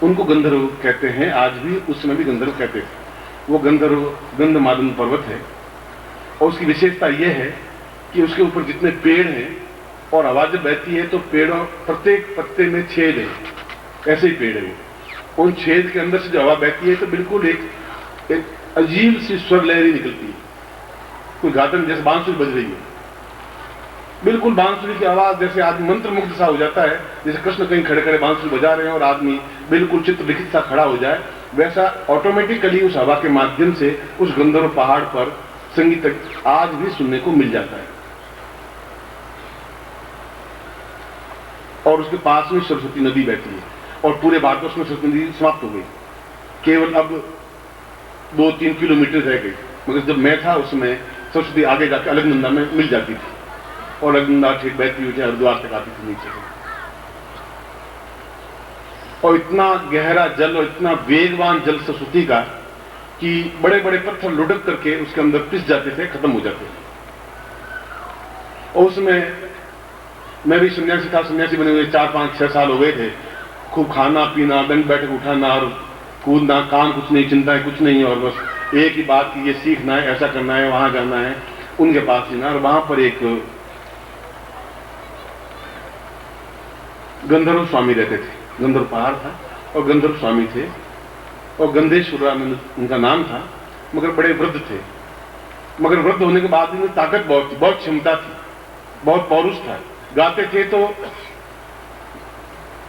उनको गंधर्व कहते हैं, आज भी, उस समय भी गंधर्व कहते थे। वो गंधर्व गंधमादन पर्वत है और उसकी विशेषता यह है कि उसके ऊपर जितने पेड़ हैं और हवा जब बहती है तो पेड़ों प्रत्येक पत्ते में छेद है, ऐसे ही पेड़ है वो। उन छेद के अंदर से जो हवा बहती है तो बिल्कुल एक अजीब सी स्वर लहरी निकलती है, कोई गातन जैसे बांसुरी बज रही है, बिल्कुल बांसुरी की आवाज जैसे आदमी मंत्र मुग्ध सा हो जाता है, जैसे कृष्ण कहीं खड़े खड़े बांसुरी बजा रहे हैं और आदमी बिल्कुल चित्र लिखित सा खड़ा हो जाए, वैसा ऑटोमेटिकली उस हवा के माध्यम से उस गंधर्व पहाड़ पर संगीत आज भी सुनने को मिल जाता है। और उसके पास में सरस्वती नदी बहती है और पूरे भारत में सरस्वती नदी समाप्त हो गई, केवल अब 2-3 किलोमीटर रह गई। मगर जब मैं था उसमें सरस्वती आगे जाकर अलकनंदा में मिल जाती थी और अलकनंदा ठीक बहती हुई हरिद्वार तक आती थी नीचे से। और इतना गहरा जल और इतना वेगवान जल सरस्वती का कि बड़े बड़े पत्थर लुढ़क करके उसके अंदर पिस जाते थे, खत्म हो जाते थे। और उसमें मैं भी सन्यासी था, सन्यासी बने हुए 4-5-6 साल हो गए थे। खूब खाना पीना, दंड बैठक उठाना और कूदना, काम कुछ नहीं, चिंताएं कुछ नहीं, और बस एक ही बात कि ये सीखना है, ऐसा करना है, वहां जाना है, उनके पास जीना। और वहां पर एक गंधर्व स्वामी रहते थे, गंधर्व पहाड़ था और गंधर्व स्वामी थे और गंधेश्वरानंद उनका नाम था, मगर बड़े वृद्ध थे। मगर वृद्ध होने के बाद इनमें ताकत बहुत थी, बहुत क्षमता थी, बहुत पौरुष था। गाते थे तो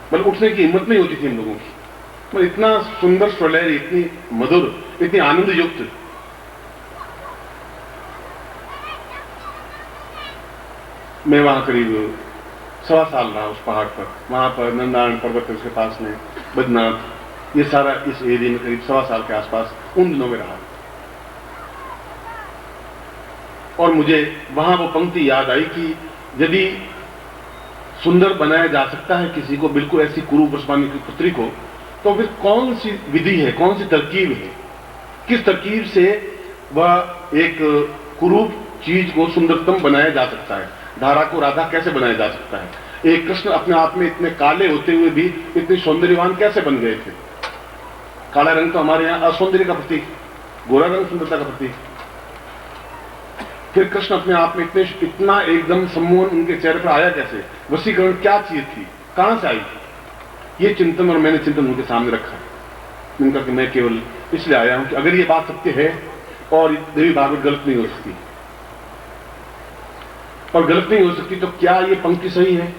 मतलब उठने की हिम्मत नहीं होती थी इन लोगों की, मतलब इतना सुंदर स्वलहरी, इतनी मधुर, इतनी आनंद युक्त। मैं वहां करीब 1.25 साल रहा उस पहाड़ पर। वहां पर नंदारण पर्वत है उसके पास में, बद्रीनाथ, ये सारा इस एरिया में करीब 1.25 साल के आसपास उन दिनों में रहा। और मुझे वहां वो पंक्ति याद आई कि यदि सुंदर बनाया जा सकता है किसी को, बिल्कुल ऐसी कुरूप ब्रह्मांड की पुत्री को, तो फिर कौन सी विधि है, कौन सी तरकीब है, किस तरकीब से वह एक कुरूप चीज को सुंदरतम बनाया जा सकता है। धारा को राधा कैसे बनाया जा सकता है, एक कृष्ण अपने आप में इतने काले होते हुए भी इतने सौंदर्यवान कैसे बन गए थे। काला रंग तो हमारे यहाँ असौंदर्य का प्रतीक, गोरा रंग सुंदरता का प्रतीक। फिर कृष्ण अपने आप में इतना एकदम सम्मोहन उनके चेहरे पर आया कैसे, वशीकरण क्या चीज थी, कहां से आई थी, ये चिंतन और मैंने चिंतन उनके सामने रखा। उनका कि मैं केवल इसलिए आया हूं कि अगर ये बात सत्य है और देवी भागवत गलत नहीं हो सकती, और गलत नहीं हो सकती तो क्या ये पंक्ति सही है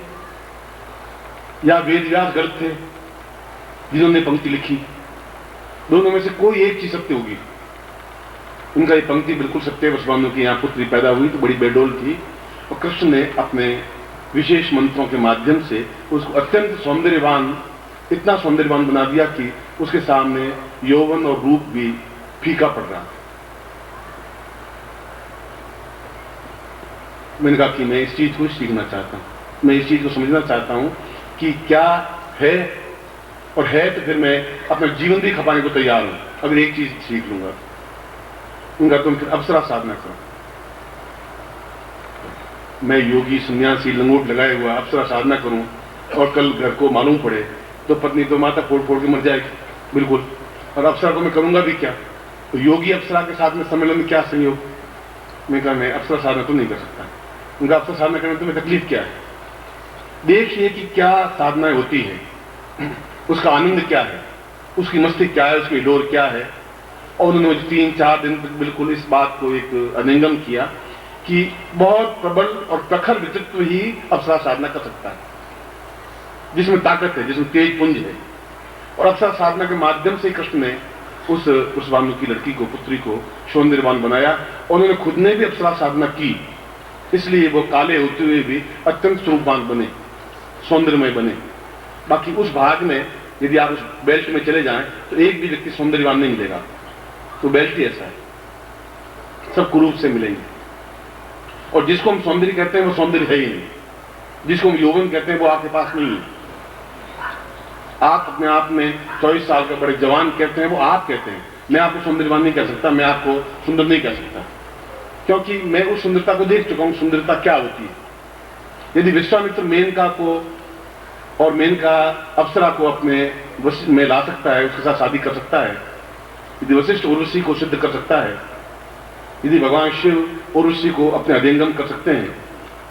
या वेद व्यास गलत थे जिन्होंने पंक्ति लिखी। दोनों में से कोई एक चीज सत्य होगी। उनका ये पंक्ति बिल्कुल सत्य। वसुबानु की यहाँ पुत्री पैदा हुई तो बड़ी बेडोल थी और कृष्ण ने अपने विशेष मंत्रों के माध्यम से उसको अत्यंत सौंदर्यवान, इतना सौंदर्यवान बना दिया कि उसके सामने यौवन और रूप भी फीका पड़ रहा। मैंने कहा कि मैं इस चीज को सीखना चाहता हूं, मैं इस चीज को समझना चाहता हूं कि क्या है, और है तो फिर मैं अपना जीवन भी खपाने को तैयार हूं अगर एक चीज सीख लूंगा। उनका तुम फिर अप्सरा साधना करो। मैं योगी सन्यासी लंगोट लगाए हुआ अप्सरा साधना करूं और कल घर को मालूम पड़े तो पत्नी तो माता फोड़ फोड़ के मर जाएगी, बिल्कुल। और अप्सरा को मैं करूंगा भी क्या, तो योगी अप्सरा के साथ में सम्मेलन में क्या संयोग। मैं कहा मैं अप्सरा साधना तो नहीं कर सकता। उनका अप्सरा साधना करने में तकलीफ क्या है, देखिए कि क्या साधनाएं होती है, उसका आनंद क्या है, उसकी मस्ती क्या है, उसकी डोर क्या है। और उन्होंने 3-4 दिन तक बिल्कुल इस बात को एक अनिंगम किया कि बहुत प्रबल और प्रखर व्यक्तित्व ही अप्सरा साधना कर सकता है, जिसमें ताकत है, जिसमें तेज पुंज है। और अप्सरा साधना के माध्यम से कृष्ण ने उस वानु की लड़की को, पुत्री को सौंदर्यवान बनाया। और उन्होंने खुद ने भी अप्सरा साधना की, इसलिए वो काले होते हुए भी अत्यंत स्वरूपवान बने, सौंदर्यमय बने। बाकी उस भाग में यदि आप उस बेल्ट में चले जाएं तो एक भी व्यक्ति सौंदर्यवान नहीं मिलेगा, तो बेल्ट ही ऐसा है, सब कुरूप से मिलेंगे। और जिसको हम सौंदर्य कहते हैं वो सौंदर्य है ही नहीं, जिसको हम यौवन कहते हैं वो आपके पास नहीं है। आप अपने आप में 24 साल का बड़े जवान कहते हैं, वो आप कहते हैं। मैं आपको सौंदर्यवान नहीं कह सकता, मैं आपको सुंदर नहीं कह सकता, क्योंकि मैं उस सुंदरता को देख चुका हूं, सुंदरता क्या होती है। यदि विश्वामित्र मेनका को और मेनका अप्सरा को अपने वशिष्ठ में ला सकता है, उसके साथ शादी कर सकता है, यदि वशिष्ठ उर्वशी को सिद्ध कर सकता है, यदि भगवान शिव उर्वशी को अपने अधीनगम कर सकते हैं,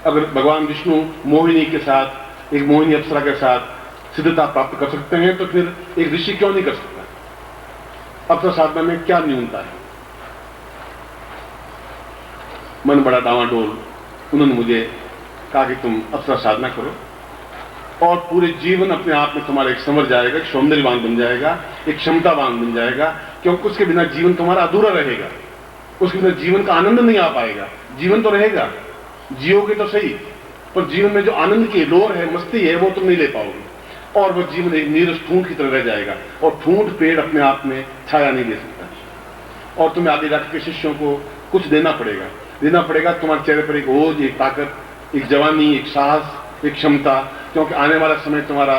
अगर भगवान विष्णु मोहिनी के साथ, एक मोहिनी अप्सरा के साथ सिद्धता प्राप्त कर सकते हैं, तो फिर एक ऋषि क्यों नहीं कर सकता? अप्सरा साधना में क्या न्यूनता है? मन बड़ा डावाडोल। उन्होंने मुझे कहा कि तुम अप्सरा साधना करो और पूरे जीवन अपने आप में तुम्हारा एक संवर जाएगा, एक सौंदर्यवान बन जाएगा, एक क्षमतावान बन जाएगा, क्योंकि उसके बिना जीवन तुम्हारा अधूरा रहेगा, उसके बिना जीवन का आनंद नहीं आ पाएगा। जीवन तो रहेगा, जियोगे तो सही, पर जीवन में जो आनंद की लोर है, मस्ती है, वो तुम नहीं ले पाओगे, और वह जीवन एक नीरस ठूंठ की तरह रह जाएगा, और ठूंठ पेड़ अपने आप में छाया नहीं दे सकता, और तुम्हें आगे जाकर के शिष्यों को कुछ देना पड़ेगा तुम्हारे चेहरे पर एक ओज, एक ताकत, एक जवानी, एक साहस, एक क्षमता, क्योंकि आने वाला समय तुम्हारा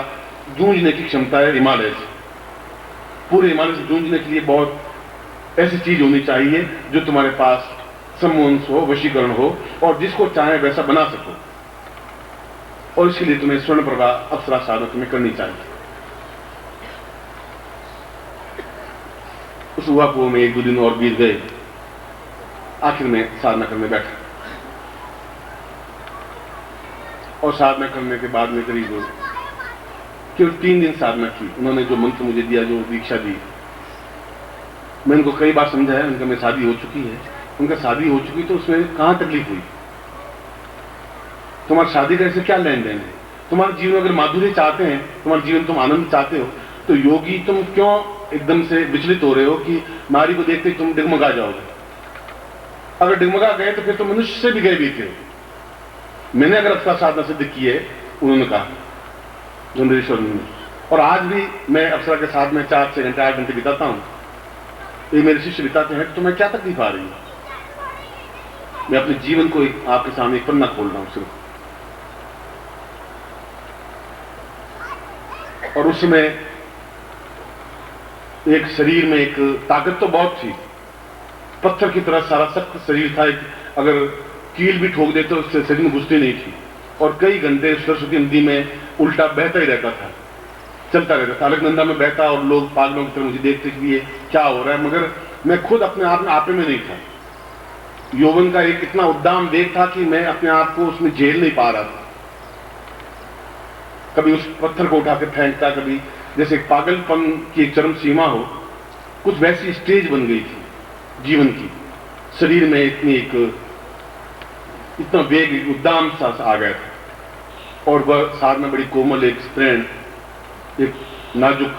जूझने की क्षमता है हिमालय से। पूरे हिमालय से जूझने के लिए बहुत ऐसी चीज होनी चाहिए जो तुम्हारे पास सम्मोहन हो, वशीकरण हो, और जिसको चाहे वैसा बना सको, और इसके लिए तुम्हें स्वर्ण प्रभा अप्सरा साधना तुम्हें करनी चाहिए। उस हुआ में 1-2 दिन और बीत गए, आखिर में साधना करने बैठा, और साधना करने के बाद में करीब केवल 3 दिन साधना की। उन्होंने जो मंत्र मुझे दिया, जो दीक्षा दी, मैं उनको कई बार समझाया, उनका मैं शादी हो चुकी है, उनका शादी हो चुकी तो उसमें कहां तकलीफ हुई? तुम्हारी शादी का ऐसे क्या लेन देन है? तुम्हारे जीवन अगर माधुर्य चाहते हैं, तुम्हारे जीवन तुम आनंद चाहते हो, तो योगी तुम क्यों एकदम से विचलित हो रहे हो कि नारी को देखते तुम डगमगा जाओगे? अगर डगमगा गए तो फिर तो मनुष्य से भी गए भी थे। मैंने अगर अप्सरा साधना सिद्ध की है, उन्होंने कहा गंधेश्वर ने, और आज भी मैं अप्सरा के साथ में 4-6 घंटे 8 घंटे बिताता हूं, ये मेरे शिष्य बिताते हैं, तो मैं क्या तकलीफ आ रही है? मैं अपने जीवन को आपके सामने एक पन्ना खोल रहा हूं सिर्फ। और उस समय एक शरीर में एक ताकत तो बहुत थी, पत्थर की तरह सारा सख्त शरीर था, अगर कील भी ठोक देते तो उससे शरीर में घुसती नहीं थी, और कई घंटे सरस्वती नदी में उल्टा बहता ही रहता था, चलता रहता था, अलकनंदा में बहता, और लोग पागलों की तरह मुझे देखते कि ये क्या हो रहा है, मगर मैं खुद अपने आप में आपे में नहीं था। यौवन का एक इतना उद्दाम वेग था कि मैं अपने आप को उसमें झेल नहीं पा रहा था। कभी उस पत्थर को उठा के फेंकता, कभी जैसे पागलपन की एक चरम सीमा हो, कुछ वैसी स्टेज बन गई थी जीवन की। शरीर में इतना वेग, उद्दाम सा आ गया था, और वह साधना बड़ी कोमल, एक स्त्रीण, एक नाजुक,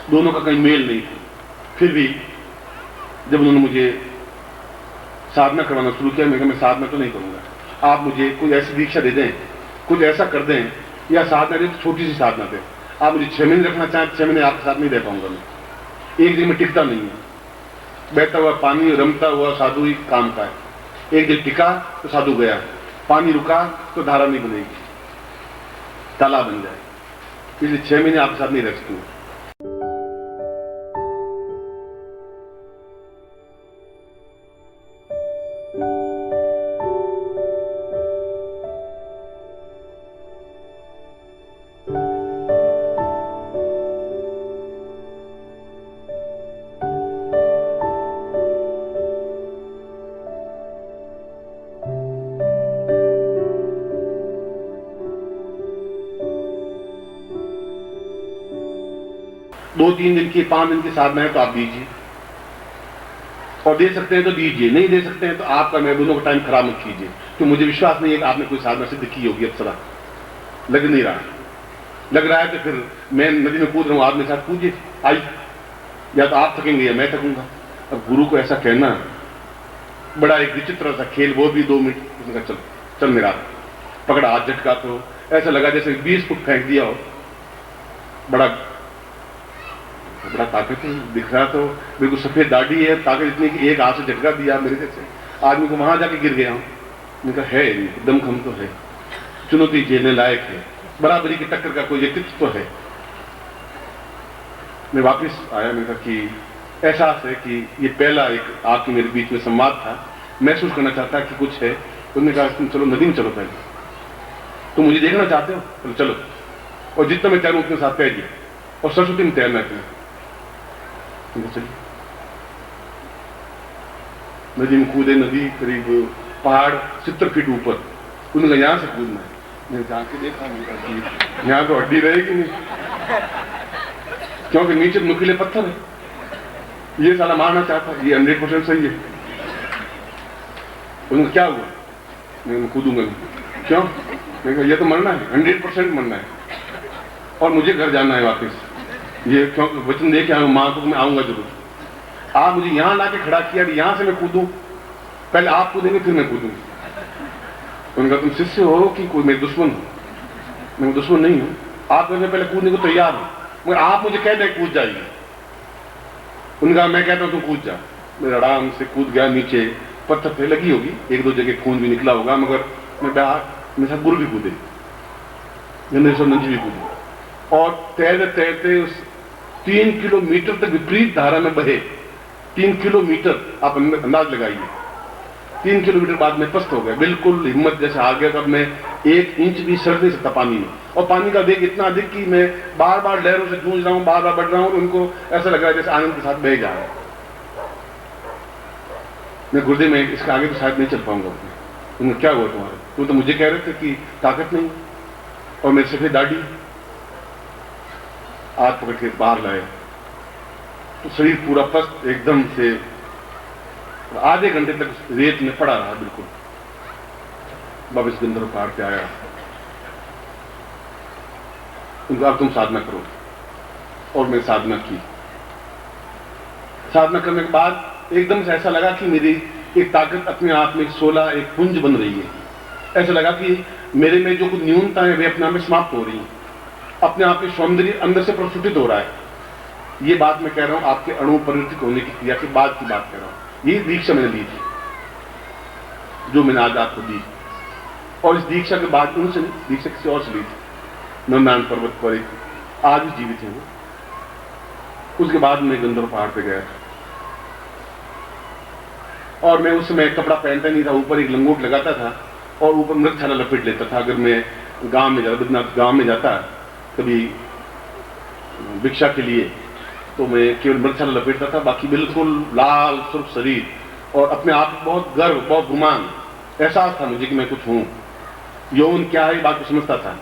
दोनों का कहीं मेल नहीं था। फिर भी जब उन्होंने मुझे साधना करवाना शुरू किया, मैं साधना तो नहीं करूंगा, आप मुझे कोई ऐसी दीक्षा दे दें, कुछ ऐसा कर दें, या साधना दे तो छोटी सी साधना दे। आप मुझे 6 महीने रखना चाहें, 6 महीने आपके साथ नहीं रह पाऊंगा मैं। एक दिन में टिकता नहीं है। बहता हुआ पानी, रमता हुआ साधु ही काम का है। एक दिन टिका तो साधु गया, पानी रुका तो धारा नहीं बनेगी, तालाब बन जाए। इसलिए 6 महीने आपके साथ नहीं रह सकती। 2-3 दिन की, 5 दिन की साधना है तो आप दीजिए, और दे सकते हैं तो दीजिए, नहीं दे सकते हैं तो आपका महबूबों का टाइम खराब मत कीजिए। तो मुझे विश्वास नहीं है कि आपने कोई साधना सिद्ध की होगी अप्सरा, लग नहीं रहा। लग रहा है तो फिर मैं नदी में कूद रहा हूं, आप मेरे साथ कूदिए, आई, या तो आप थकेंगे या मैं थकूंगा। अब गुरु को ऐसा कहना बड़ा एक विचित्र सा खेल, वो भी 2 मिनट, उसने कहा चल मेरा, पकड़ा, हाथ झटका तो ऐसा लगा जैसे 20 फुट फेंक दिया हो। बड़ा ताकत है, दिख रहा तो बिल्कुल सफेद दाढ़ी है, ताकत इतनी कि एक हाथ से झटका दिया मेरे जैसे आदमी को, वहां जाके गिर गया हूं। उनका है दमखम तो है, चुनौती झेलने लायक है, बराबरी की टक्कर का कोई व्यक्तित्व तो है। मैं वापस आया, मैंने कहा कि एहसास है कि ये पहला एक आपके मेरे बीच में संवाद था, महसूस करना चाहता कि कुछ है। उन्होंने कहा तुम चलो नदी में चलो, पहले तुम मुझे देखना चाहते हो, चलो, और जितना मैं चाहूं उतने साथ कह दिया। और सरस्वती में तैरना क्या। चलिए नदी में कूदे, नदी करीब पहाड़ 70 फीट ऊपर, उन्होंने यहां से कूदना है। मैंने जाके देखा, यहां तो हड्डी रहेगी नहीं, क्योंकि नीचे नुकीले पत्थर है। ये साला मारना चाहता, ये 100% सही है। उन्हें क्या हुआ, मैं कूदूंगा नहीं। क्यों? मैं कहा ये तो मरना है, 100% मरना है, और मुझे घर जाना है वापस। ये क्यों वचन दे के आऊँ माँ को, मैं आऊंगा जरूर। आप मुझे यहां लाके खड़ा किया, यहां से मैं कूदूं, पहले आप कूदेंगे फिर मैं कूदूंगा। उनका तुम शिष्य हो कि कोई मेरे दुश्मन हो? मैं दुश्मन नहीं हूं, आप मैं पहले कूदने को तैयार हूं, मगर आप मुझे कह दें कूद जाइए। उनका मैं कहता हूं तुम कूद जा। मैं आराम से कूद गया नीचे, पत्थर पे लगी होगी, 1-2 जगह खून भी निकला होगा, मगर मैं मेरे साथ गुरु भी कूदे, नंजी भी कूदे, और तैरते तैरते उस 3 किलोमीटर तक विपरीत धारा में बहे। 3 किलोमीटर आप अंदाज लगाइए। 3 किलोमीटर बाद में पस्त हो गया, बिल्कुल हिम्मत जैसे आ गया। तब मैं 1 इंच भी सर नहीं सकता पानी में, और पानी का वेग इतना अधिक कि मैं बार बार लहरों से जूझ रहा हूं, बार बार बढ़ रहा हूं, और उनको ऐसा लग रहा है जैसे आनंद के साथ बह जा रहा है। मैं गुरुदेव में इसके आगे तो शायद नहीं चल पाऊंगा। उन्हें क्या हुआ तुम्हारा? तुम तो मुझे कह रहे थे कि ताकत नहीं, और मेरे सफेद दाढ़ी। हाथ पकड़ के बाहर लाए तो शरीर पूरा पस्त एकदम से, आधे घंटे तक रेत में पड़ा रहा बिल्कुल। बाबा इस गंधर्व पहाड़ पे आया, उनका अब तुम साधना करो, और मैं साधना की। साधना करने के बाद एकदम से ऐसा लगा कि मेरी एक ताकत अपने आप में 16 एक पुंज बन रही है। ऐसा लगा कि मेरे में जो कुछ न्यूनता है वे अपने आप में समाप्त हो रही हैं, अपने आप में सौंदर्य अंदर से प्रस्फुटित हो रहा है। ये बात मैं कह रहा हूं आपके अणु परिवर्तित होने की क्रिया के बाद की बात कह रहा हूं। ये दीक्षा मैंने ली थी, जो मैंने आज आपको दी, और इस दीक्षा के बाद उनसे नहीं, दीक्षा किसी और से ली थी। नंदनारायण पर्वत पर एक आज भी जीवित है वो। उसके बाद मैं गंधर्व पहाड़ पे गया, और मैं उस समय कपड़ा पहनता नहीं था, ऊपर एक लंगोट लगाता था, और ऊपर मृगछाला लपेट लेता था। अगर मैं गांव में जाता, बद्रीनाथ गांव में जाता कभी भिक्षा के लिए, तो मैं केवल मृगछाला लपेटता था, बाकी बिल्कुल लाल सुर्ख शरीर, और अपने आप में बहुत गर्व, बहुत गुमान, एहसास था मुझे कि मैं कुछ हूं। यौवन क्या है बात को समझता था।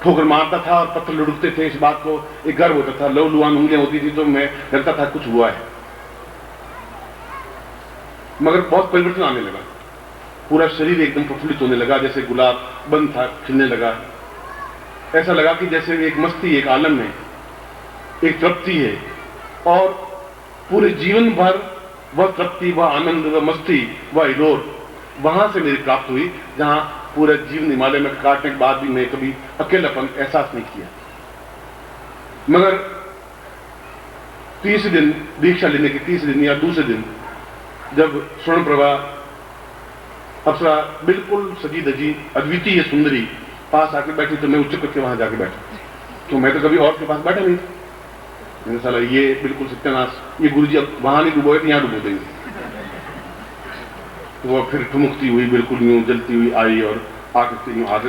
ठोकर मारता था और पत्थर लुढ़कते थे, इस बात को एक गर्व होता था। लहूलुहान उंगलियां होती थी तो मैं लगता था कुछ हुआ है। मगर बहुत परिवर्तन आने लगा, पूरा शरीर एकदम प्रफुल्लित होने लगा, जैसे गुलाब बंद था खिलने लगा। ऐसा लगा कि जैसे एक मस्ती, एक आलम है, एक तृप्ति है, और पूरे जीवन भर वह तृप्ति, वह आनंद, वह मस्ती, वह हिलोर वहां से मेरी प्राप्त हुई, जहां पूरा जीवन हिमालय में काटने के बाद भी मैं कभी अकेलापन एहसास नहीं किया। मगर तीसरे दिन, दीक्षा लेने के तीसरे दिन या दूसरे दिन, जब स्वर्ण प्रभा अप्सरा बिल्कुल सजी धजी अद्वितीय सुंदरी पास आके बैठी, तो मैं उच्च करके वहां जाके बैठा। तो मैं तो कभी और के पास बैठा नहीं। मैंने साला ये बिल्कुल सत्यानाश, ये गुरुजी अब वहां नहीं डुबोए तो यहां डुबो देंगे। तो वो फिर ठुमकती हुई बिल्कुल यूं जलती हुई आई, और आकर यूं आगे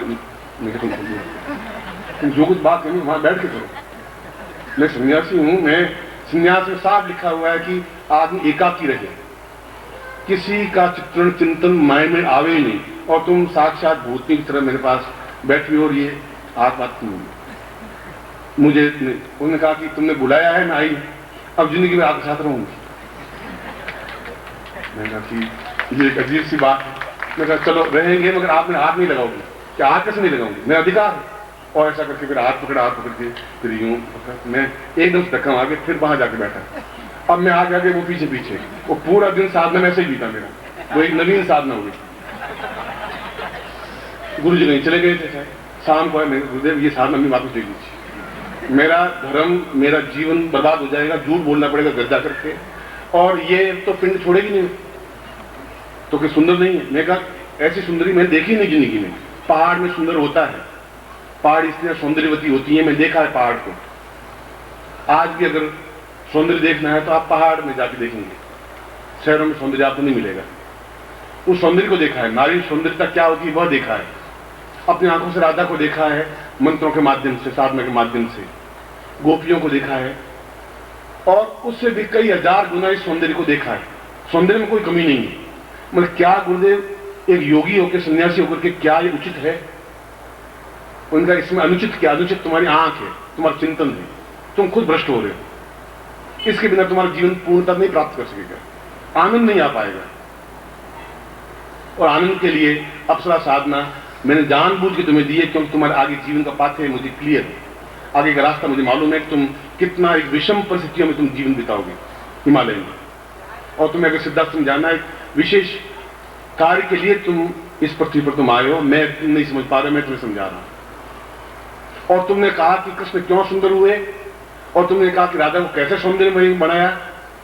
तुम जो कुछ बात करनी वहां बैठ के करो। मैं सन्यासी हूं, मैं संन्यास में साफ लिखा हुआ है कि आदमी एकाकी रहे, किसी का चित्रण चिंतन माइंड में आवे ही नहीं, और तुम साक्षात भूतनी की तरह मेरे पास बैठी हो, और ये बात नहीं। मुझे उन्होंने कहा कि तुमने बुलाया है, मैं आई, अब जिंदगी में आपके साथ रहूंगी। मैंने कहा कि ये एक अजीब सी बात है। मैं कहा चलो रहेंगे, मगर आप मेरे हाथ नहीं लगाओगे। क्या हाथ कैसे नहीं लगाऊंगी, मेरा अधिकार है। और ऐसा करके फिर हाथ पकड़ के फिर यूं मैं एकदम से धक्का आगे, फिर वहां जाके बैठा। अब मैं आगे आगे, वो पीछे पीछे, वो पूरा दिन साधना में ऐसे ही बीता मेरा। वो एक नवीन साधना हुई। गुरु जी नहीं चले गए थे, शाम को गुरुदेव ये साधना में वापस ले लीजिए, मेरा धर्म, मेरा जीवन बर्बाद हो जाएगा, झूठ बोलना पड़ेगा गद्दा करके, और ये तो पिंड छोड़ेगी नहीं, तो कि सुंदर नहीं है। मैं कहा ऐसी सुंदरी मैंने देखी नहीं जिंदगी में। पहाड़ में सुंदर होता है, पहाड़ इसलिए सौंदर्यवती होती है, मैं देखा है पहाड़ को। आज भी अगर सौंदर्य देखना है तो आप पहाड़ में जाके देखेंगे, शहरों में सौंदर्य आपको नहीं मिलेगा। उस सौंदर्य को देखा है, नारी सौंदर्यता क्या होती है वह देखा है, अपनी आंखों से राधा को देखा है, मंत्रों के माध्यम से, साधना के माध्यम से। गोपियों को देखा है और उससे भी कई हजार गुना इस सौंदर्य को देखा है। सौंदर्य में कोई कमी नहीं है। मतलब क्या गुरुदेव एक योगी होकर, सन्यासी होकर के क्या ये उचित है? उनका इसमें अनुचित क्या? अनुचित तुम्हारी आंख है, तुम्हारा चिंतन है, तुम खुद भ्रष्ट हो रहे हो। इसके बिना तुम्हारा जीवन पूर्णता नहीं प्राप्त कर सकेगा, आनंद नहीं आ पाएगा। और आनंद के लिए अप्सरा साधना मैंने जानबूझ के तुम्हें दी है, क्योंकि तुम्हारे आगे जीवन का पाथ है मुझे क्लियर है, आगे का रास्ता मुझे मालूम है कि तुम कितना एक विषम परिस्थितियों में तुम जीवन बिताओगे हिमालय में। और तुम्हें अगर सिद्धार्थ समझाना है विशेष कार्य के लिए तुम इस पृथ्वी पर तुम आए हो, मैं नहीं समझ पा रहा, मैं तुम्हें समझा रहा हूं। और तुमने कहा कि कृष्ण क्यों सुंदर हुए, और तुमने कहा कि राधा को कैसे सौंदर्यमयी बनाया,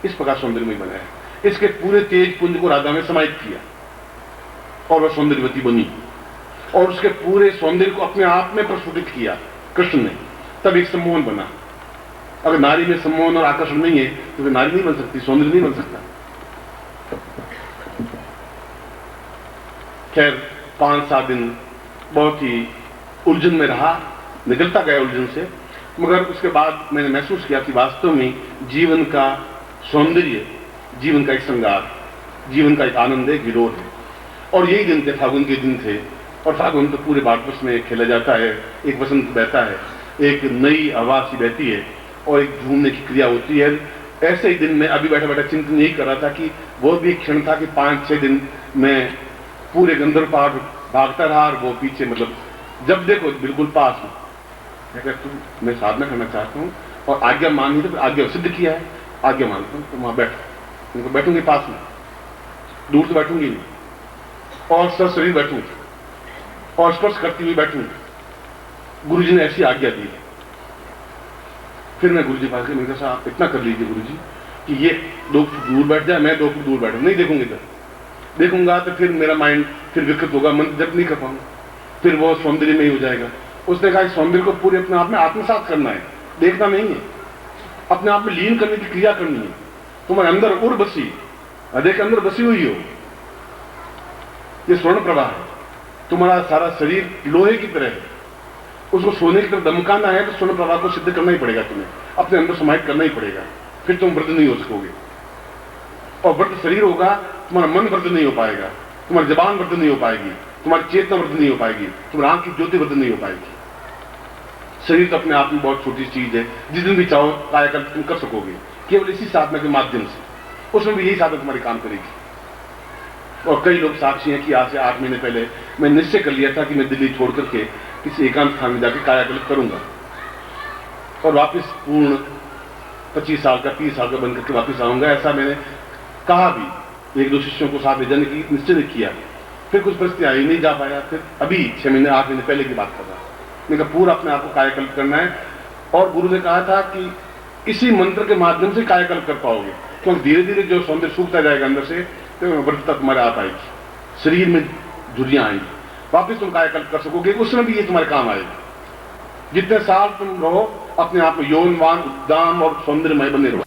इस प्रकार सौंदर्यमयी बनाया। इसके पूरे तेज पुंज को राधा में समाहित किया और वह सौंदर्यवती बनी, और उसके पूरे सौंदर्य को अपने आप में प्रस्फुटित किया कृष्ण ने, तब एक सम्मोहन बना। अगर नारी में सम्मोहन और आकर्षण नहीं है तो फिर नारी नहीं बन सकती, सौंदर्य नहीं बन सकता। खैर 5-7 दिन बहुत ही उलझन में रहा, निकलता गया उलझन से, मगर उसके बाद मैंने महसूस किया कि वास्तव में जीवन का सौंदर्य, जीवन का एक श्रृंगार, जीवन का एक आनंद है, विरोध है। और यही दिन थे, फागुन के दिन थे, और फागुन तो पूरे भारतवर्ष में खेला जाता है। एक वसंत बहता है, एक नई हवा सी बहती है और एक झूमने की क्रिया होती है। ऐसे ही दिन में अभी बैठा बैठा चिंतन यही कर रहा था कि वो भी एक क्षण था कि 5-6 दिन मैं पूरे गंधर्व पहाड़ भागता रहा, और वो पीछे, मतलब जब देखो बिल्कुल पास में। मैं साधना करना चाहता हूँ और आज्ञा मानी, तो आज्ञा सिद्ध किया है, आज्ञा मानता हूँ, तो वहां बैठो, उनको बैठूंगी पास में, दूर तो बैठूंगी नहीं, और सशरीर बैठूंगी और स्पर्श करती हुई बैठूंगी। गुरुजी ने ऐसी आज्ञा दी। फिर मैं गुरुजी पास गया, मैंने कहा आप इतना कर लीजिए गुरुजी कि ये 2 फुट दूर बैठ जाए, मैं 2 फुट दूर बैठूं, नहीं देखूंगी इधर, देखूंगा तो फिर मेरा माइंड फिर विकृत होगा, मन जब नहीं कर पाऊंगा, फिर वो सौंदर्य में ही हो जाएगा। उसने कहा सौंदर्य को पूरे अपने आप में आत्मसात करना है, देखना नहीं है, अपने आप में लीन करने की क्रिया करनी है। तुम्हारे अंदर उर बसी, हृदय के अंदर बसी हुई हो, ये स्वर्ण प्रभा है। तुम्हारा सारा शरीर लोहे की तरह है, उसको सोने की तरफ दमकाना है तो स्वर्ण प्रभा को सिद्ध करना ही पड़ेगा, तुम्हें अपने अंदर समाहित करना ही पड़ेगा, फिर तुम वृद्ध नहीं हो सकोगे। और वृद्ध शरीर होगा, तुम्हारा मन वृद्ध नहीं हो पाएगा, तुम्हारी जबान वृद्ध नहीं हो पाएगी, तुम्हारी चेतना वृद्ध नहीं हो पाएगी, तुम्हारी आंख की ज्योति वृद्ध नहीं हो पाएगी। शरीर तो अपने आप में बहुत छोटी चीज है, जिस दिन भी चाहो कायाकल्प तुम कर सकोगे, केवल इसी साधना के माध्यम से। उसमें भी यही साधना तुम्हारी काम करेगी। और कई लोग साक्षी हैं कि आज से 8 महीने पहले मैं निश्चय कर लिया था कि मैं दिल्ली छोड़ करके किसी एकांत स्थान में जाकर कायाकल्प करूंगा और वापस पूर्ण 25 साल का 30 साल का बनकर के वापस आऊंगा। ऐसा मैंने कहा भी, 1-2 शिष्यों को साथ ले जाने की निश्चय किया। फिर कुछ परिस्थिति आई, नहीं जा पाया। फिर अभी 6 महीने 8 महीने पहले की बात कर रहा, मैंने कहा पूरा अपने आप को कायाकल्प करना है। और गुरु ने कहा था कि इसी मंत्र के माध्यम से कायाकल्प कर पाओगे, क्योंकि धीरे धीरे जो सौंदर्य सूखता जाएगा अंदर से, तो वृद्धता तुम्हारे आप आएगी, शरीर में झुर्रियां आएंगी, वापिस तुम कायाकल्प कर सकोगे। उसमें भी ये तुम्हारे काम आएगा। जितने साल तुम रहो अपने आप में यौनवान, उद्दाम और सौंदर्यमय बने रहो।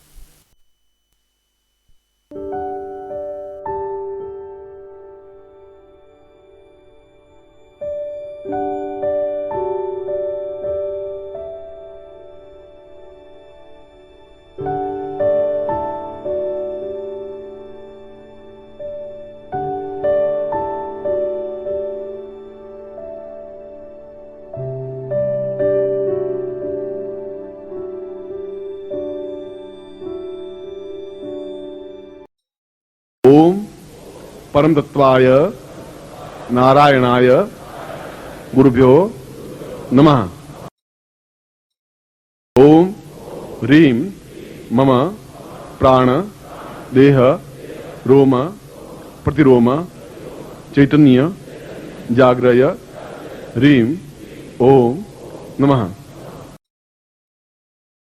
ओम परम तत्वाय नारायणाय गुरुभ्यो नमः। ओम ह्रीं मम प्राण देह रोम प्रतिरोम चैतन्य जाग्रय ह्रीं ओम नमः।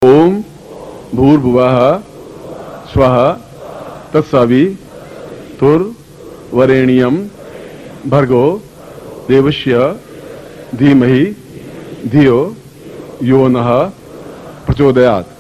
ओम भूर्भुवः स्वः तत्सवितुर्वरेण्यं भर्गो देवस्य धीमहि धियो यो नः प्रचोदयात्।